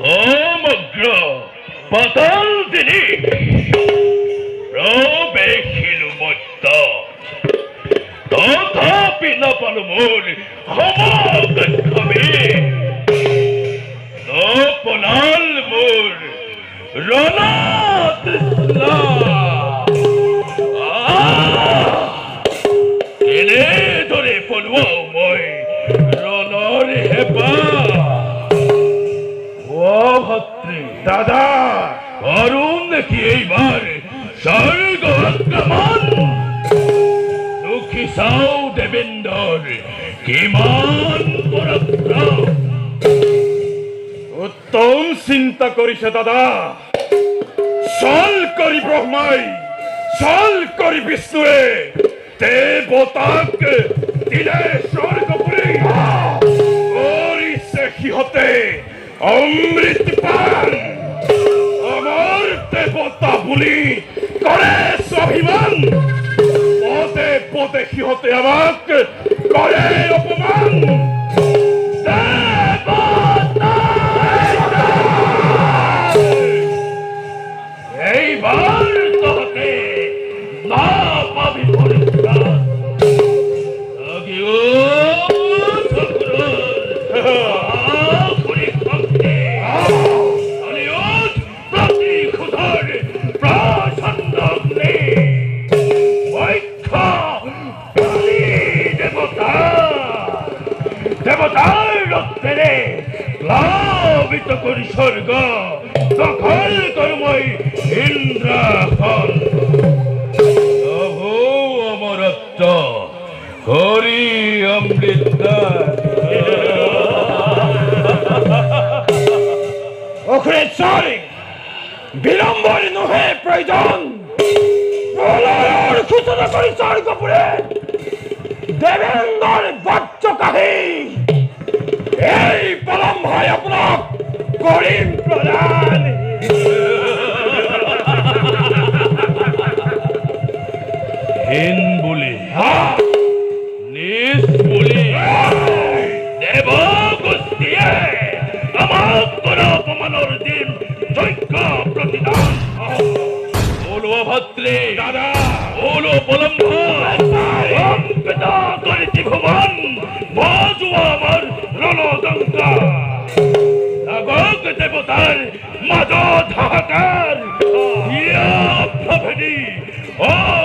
সমগ্র পাতাল দিনে প্রবেশিল মত্য তথাপি নাপালো মোর সমগ্রভাবে নপলাল মোর রণতৃষ্ণা এনে ধরে পলুয়াও মই রণর হেপা ও ভদ্রে দাদা করুন দেখি এইবার স্বর্গ আক্রমণ দুঃখী সাউ দেবেন্দর কিমান পরাক্রম উত্তম চিন্তা করিছে দাদা চল করি ব্রহ্মাই চল করি বিষ্ণুয়ে দেবতাক দিলে স্বর্গপুরী করিছে সিহঁতে অমৃত পান আমার দেবতা বুলি কৰে স্বাভিমান পদে পদে সিহঁতে আমাক কৰে অপমান এইবার তোকে না পাবি পরিষ্কার দেবতার রক্তেরে প্লাবিত করি স্বর্গ দখল করমই ইন্দ্রাসন প্রভু অমরত্ব হরি অমৃত ওখানে চল বিলম্বর নহে প্রয়োজন প্রলয়ের সূচনা করি স্বর্গপুরে দেবেন্দর বচ্চ কাহি এই পলম ভাই আপনার করিম প্রদান হীন বলি নিজ বলি দেব গোষ্ঠীয়ে আমাক কর অপমানর দিন যোগ্য প্রতিদান বলো ভদ্রে দাদা বলো পলম্ভ করিতি ভুবন বাজু আমার রণদঙ্কা নাগক দেবতার মাঝ হাহাকার ইয়া প্রভেদী ও